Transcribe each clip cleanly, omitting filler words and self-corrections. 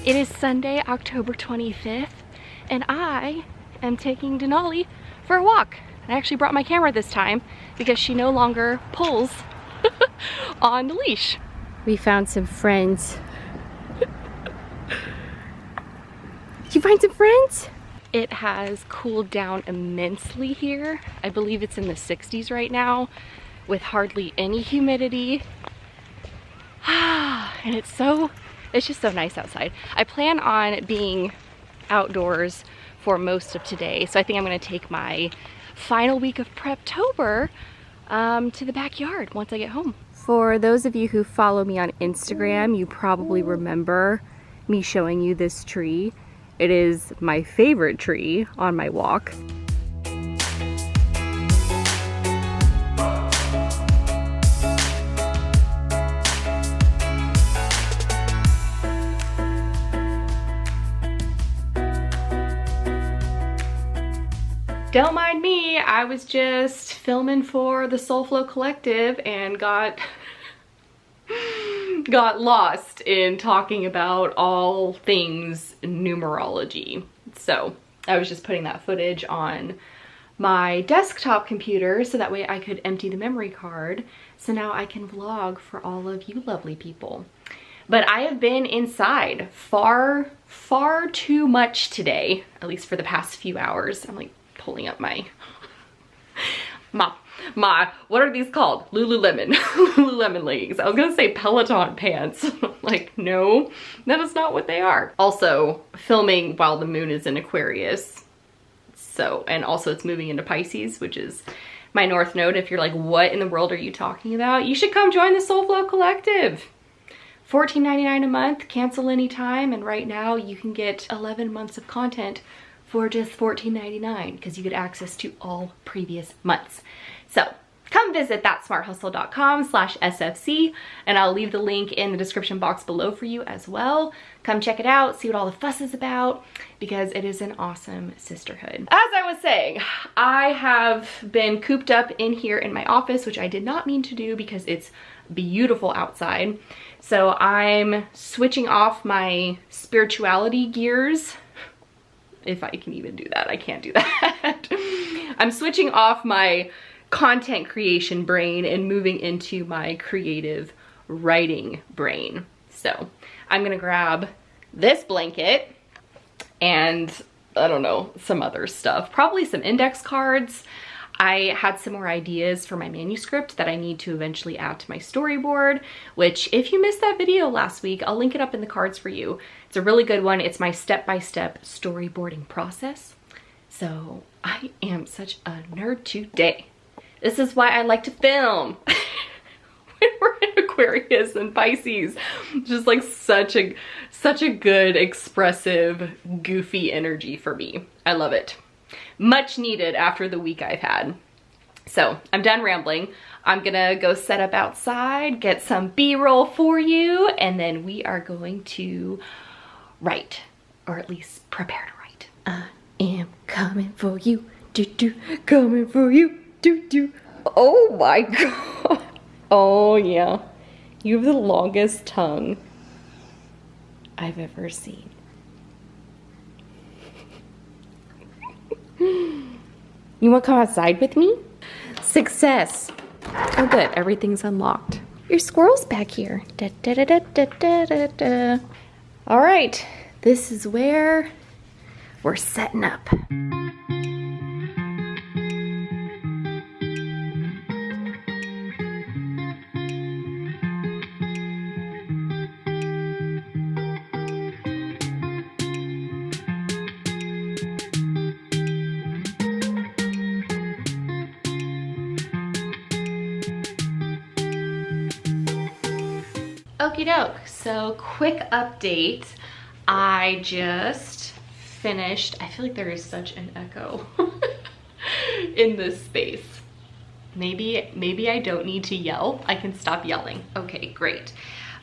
It is Sunday, October 25th, and I am taking Denali for a walk. I actually brought my camera this time because she no longer pulls on the leash. We found some friends. Did you find some friends? It has cooled down immensely here. I believe it's in the 60s right now with hardly any humidity. And it's just so nice outside. I plan on being outdoors for most of today, so I think I'm gonna take my final week of Preptober to the backyard once I get home. For those of you who follow me on Instagram, you probably remember me showing you this tree. It is my favorite tree on my walk. Don't mind me, I was just filming for the SOULFLOW collective and got lost in talking about all things numerology. So I was just putting that footage on my desktop computer so that way I could empty the memory card. So now I can vlog for all of you lovely people. But I have been inside far too much today, at least for the past few hours. I'm like pulling up my what are these called? Lululemon leggings. I was gonna say Peloton pants. Like, no, that is not what they are. Also filming while the moon is in Aquarius. So, and also it's moving into Pisces, which is my North Node. If you're like, what in the world are you talking about? You should come join the SOULFLOW collective. $14.99 a month, cancel anytime, and right now you can get 11 months of content for just $14.99 because you get access to all previous months. So come visit thatsmarthustle.com/SFC and I'll leave the link in the description box below for you as well. Come check it out, see what all the fuss is about, because it is an awesome sisterhood. As I was saying, I have been cooped up in here in my office, which I did not mean to do because it's beautiful outside. So I'm switching off my spirituality gears. If I can even do that, I can't do that. I'm switching off my content creation brain and moving into my creative writing brain. So I'm gonna grab this blanket and I don't know, some other stuff, probably some index cards. I had some more ideas for my manuscript that I need to eventually add to my storyboard, which if you missed that video last week, I'll link it up in the cards for you. It's a really good one. It's my step-by-step storyboarding process. So I am such a nerd today. This is why I like to film. When we're in Aquarius and Pisces, just like such a good, expressive, goofy energy for me. I love it. Much needed after the week I've had. So I'm done rambling. I'm gonna go set up outside, get some B-roll for you, and then we are going to write, or at least prepare to write. I am coming for you, coming for you, Oh my God. Oh yeah, you have the longest tongue I've ever seen. You want to come outside with me? Success. Oh good, everything's unlocked. Your squirrel's back here. Da, da, da, da, da, da, da. All right, this is where we're setting up. Okie doke, so quick update. I just finished, I feel like there is such an echo in this space. Maybe I don't need to yell. I can stop yelling. Okay, great.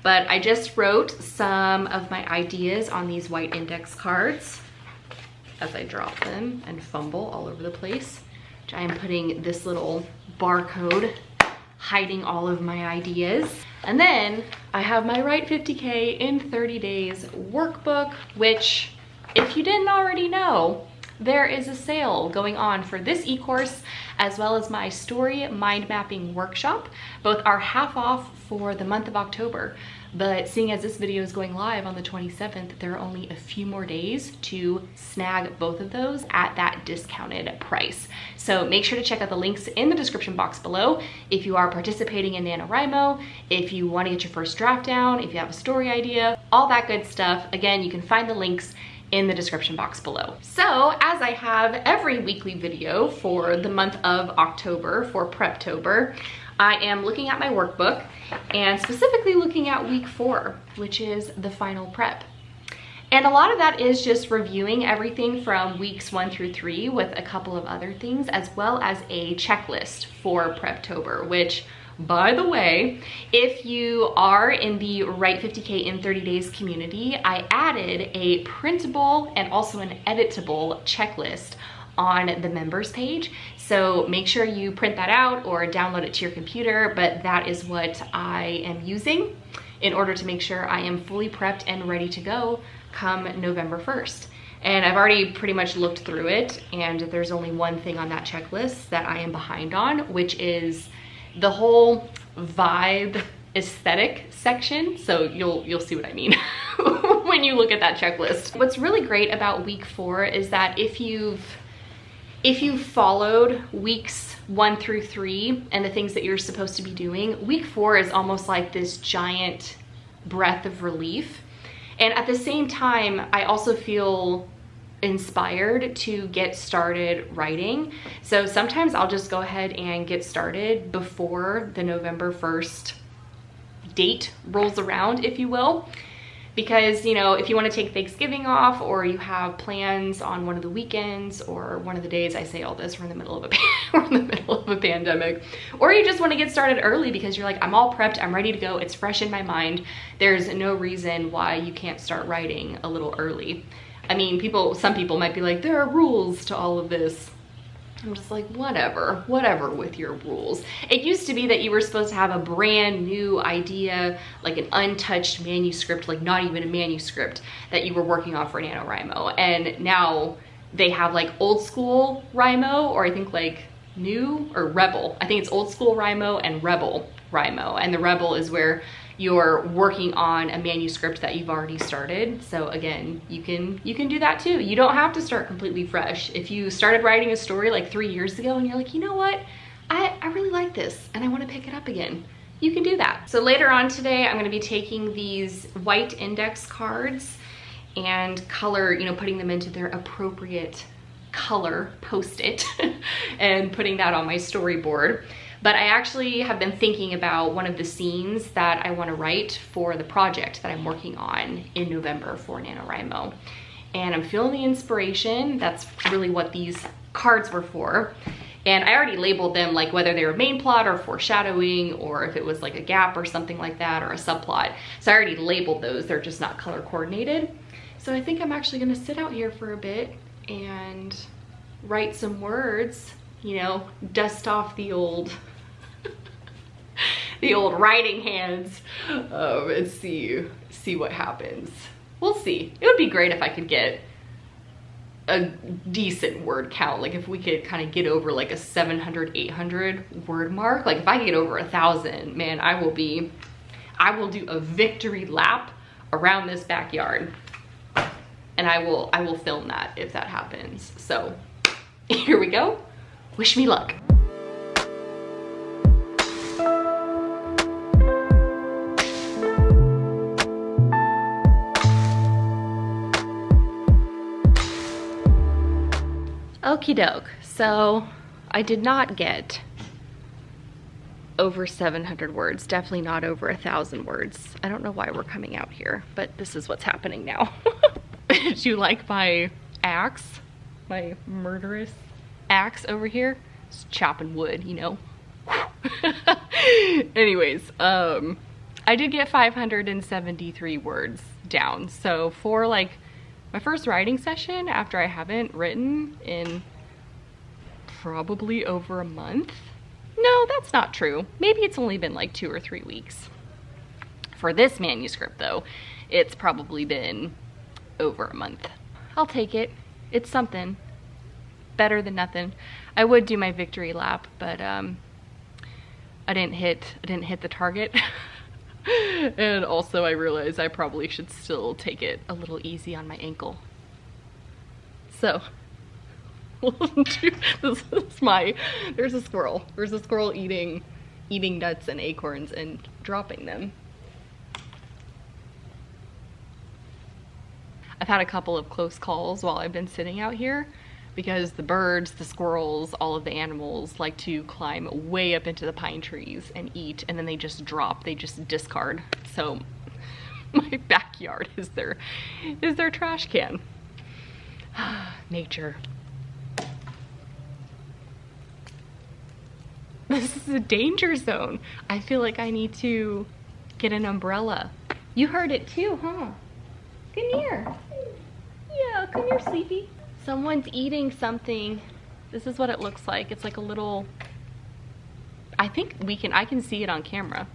But I just wrote some of my ideas on these white index cards as I drop them and fumble all over the place. I am putting this little barcode hiding all of my ideas. And then I have my Write 50K in 30 Days workbook, which, if you didn't already know, there is a sale going on for this e-course as well as my story mind mapping workshop. Both are half off for the month of October. But seeing as this video is going live on the 27th, there are only a few more days to snag both of those at that discounted price. So make sure to check out the links in the description box below if you are participating in NaNoWriMo, if you want to get your first draft down, if you have a story idea, all that good stuff. Again, you can find the links in the description box below. So as I have every weekly video for the month of October for Preptober, I am looking at my workbook and specifically looking at week 4, which is the final prep. And a lot of that is just reviewing everything from weeks 1 through 3 with a couple of other things, as well as a checklist for Preptober, which, by the way, if you are in the Write 50K in 30 Days community, I added a printable and also an editable checklist on the members page. So make sure you print that out or download it to your computer, but that is what I am using in order to make sure I am fully prepped and ready to go come November 1st. And I've already pretty much looked through it, and there's only one thing on that checklist that I am behind on, which is the whole vibe aesthetic section. So you'll see what I mean when you look at that checklist. What's really great about week 4 is that if you've followed weeks 1 through 3 and the things that you're supposed to be doing, week 4 is almost like this giant breath of relief. And at the same time, I also feel inspired to get started writing. So sometimes I'll just go ahead and get started before the November 1st date rolls around, if you will. Because, you know, if you want to take Thanksgiving off, or you have plans on one of the weekends or one of the days, I say all this, we're in the middle of a pandemic, or you just want to get started early because you're like, I'm all prepped, I'm ready to go, it's fresh in my mind, there's no reason why you can't start writing a little early. I mean, some people might be like, there are rules to all of this. I'm just like, whatever with your rules. It used to be that you were supposed to have a brand new idea, like an untouched manuscript, like not even a manuscript, that you were working on for NaNoWriMo. And now they have like old school Rimo, or I think like new or Rebel. I think it's old school Rimo and Rebel Rimo. And the Rebel is where you're working on a manuscript that you've already started. So again, you can do that too. You don't have to start completely fresh. If you started writing a story like 3 years ago and you're like, you know what, I really like this and I want to pick it up again, you can do that. So later on today, I'm going to be taking these white index cards and putting them into their appropriate color post-it and putting that on my storyboard. But I actually have been thinking about one of the scenes that I want to write for the project that I'm working on in November for NaNoWriMo. And I'm feeling the inspiration. That's really what these cards were for. And I already labeled them, like whether they were main plot or foreshadowing, or if it was like a gap or something like that, or a subplot. So I already labeled those, they're just not color coordinated. So I think I'm actually gonna sit out here for a bit and write some words, you know, dust off the old writing hands, and see what happens. We'll see. It would be great if I could get a decent word count. Like if we could kind of get over like a 700, 800 word mark. Like if I get over 1,000, man, I will do a victory lap around this backyard. And I will film that if that happens. So here we go. Wish me luck. Okie doke. So I did not get over 700 words, definitely not over 1,000 words. I don't know why we're coming out here, but this is what's happening now. Did you like my axe? My murderous axe over here? Just chopping wood, you know. Anyways, I did get 573 words down. So for like my first writing session after I haven't written in probably over a month. No, that's not true. Maybe it's only been like 2 or 3 weeks. For this manuscript though, it's probably been over a month. I'll take it. It's something. Better than nothing. I would do my victory lap, but I didn't hit the target. And also I realized I probably should still take it a little easy on my ankle. So this is there's a squirrel. There's a squirrel eating nuts and acorns and dropping them. I've had a couple of close calls while I've been sitting out here because the birds, the squirrels, all of the animals like to climb way up into the pine trees and eat, and then they just drop, they just discard. So my backyard is their trash can. Nature. This is a danger zone. I feel like I need to get an umbrella. You heard it too, huh? Come here. Yeah, come here, Sleepy. Someone's eating something. This is what it looks like. It's like a little, I think I can see it on camera.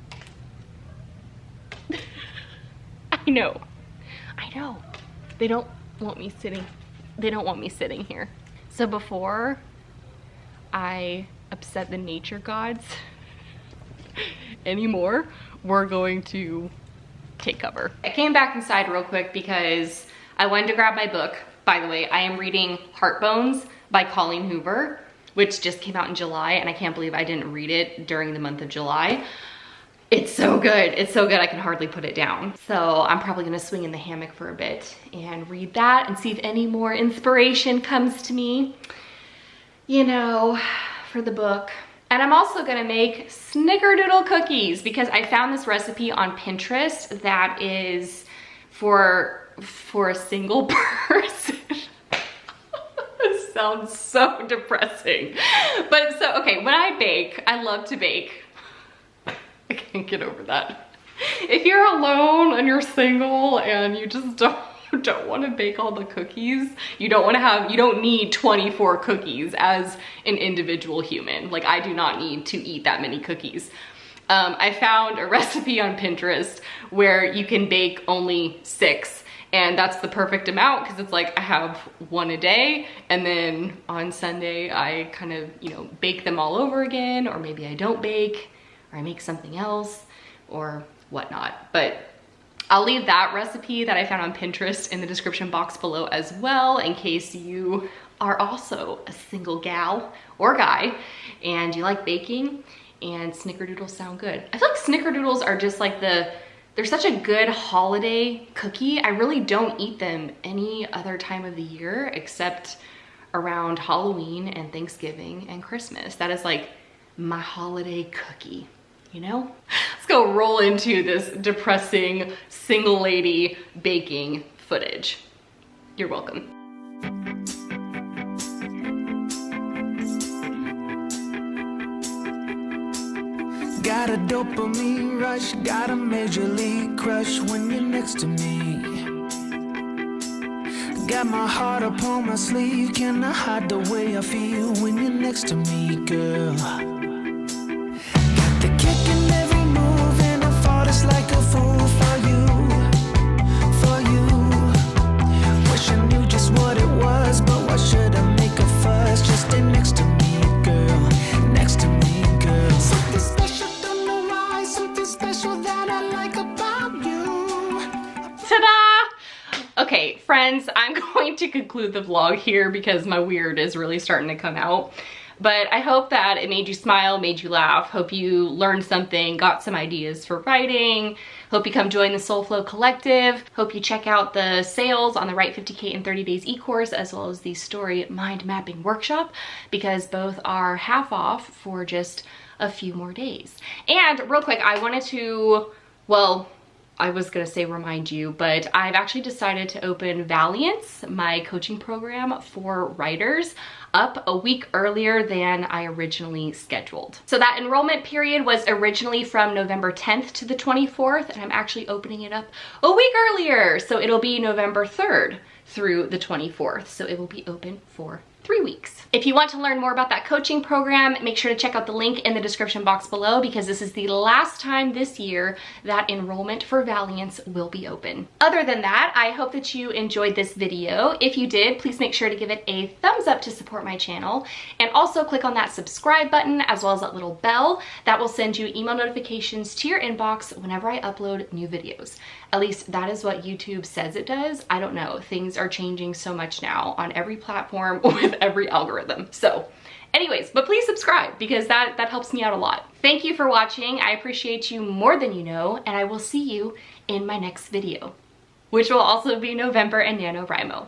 I know. They don't want me sitting here. So before I upset the nature gods anymore, we're going to take cover. I came back inside real quick because I wanted to grab my book. By the way, I am reading Heartbones by Colleen Hoover, which just came out in July, and I can't believe I didn't read it during the month of July. It's so good. It's so good I can hardly put it down. So I'm probably gonna swing in the hammock for a bit and read that and see if any more inspiration comes to me, you know, for the book. And I'm also gonna make snickerdoodle cookies because I found this recipe on Pinterest that is for a single person. This sounds so depressing. But so, okay, when I bake, I love to bake. I can't get over that. If you're alone and you're single and you just don't want to bake all the cookies, you don't need 24 cookies as an individual human. Like, I do not need to eat that many cookies. I found a recipe on Pinterest where you can bake only 6, and that's the perfect amount because it's like I have 1 a day, and then on Sunday I kind of, you know, bake them all over again, or maybe I don't bake, or I make something else or whatnot. But I'll leave that recipe that I found on Pinterest in the description box below as well, in case you are also a single gal or guy and you like baking and snickerdoodles sound good. I feel like snickerdoodles are just like they're such a good holiday cookie. I really don't eat them any other time of the year except around Halloween and Thanksgiving and Christmas. That is like my holiday cookie, you know? Let's go roll into this depressing single lady baking footage. You're welcome. Got a dopamine rush, got a major league crush when you're next to me. Got my heart upon my sleeve, can I hide the way I feel when you're next to me, girl? Got the kick in every move and I fought it's like a fool for you, for you. Wish I knew just what it was, but why should I make a fuss? Just stay next to me, girl, next to me, girl. Something special, don't know why, something special that I like about you. Ta-da! Okay, friends, I'm going to conclude the vlog here because my weird is really starting to come out. But I hope that it made you smile, made you laugh. Hope you learned something, got some ideas for writing. Hope you come join the SOULFLOW collective. Hope you check out the sales on the Write 50K in 30 Days e-course, as well as the Story Mind Mapping Workshop, because both are half off for just a few more days. And real quick, I wanted to, well, I was gonna say remind you, but I've actually decided to open VALIANCE, my coaching program for writers, up a week earlier than I originally scheduled. So that enrollment period was originally from November 10th to the 24th, and I'm actually opening it up a week earlier. So it'll be November 3rd through the 24th. So it will be open for 3 weeks. If you want to learn more about that coaching program, make sure to check out the link in the description box below, because this is the last time this year that enrollment for Valiance will be open. Other than that, I hope that you enjoyed this video. If you did, please make sure to give it a thumbs up to support my channel, and also click on that subscribe button as well as that little bell. That will send you email notifications to your inbox whenever I upload new videos. At least that is what YouTube says it does. I don't know. Things are changing so much now on every platform with every algorithm. So anyways, but please subscribe, because that helps me out a lot. Thank you for watching. I appreciate you more than you know, and I will see you in my next video, which will also be November and NaNoWriMo.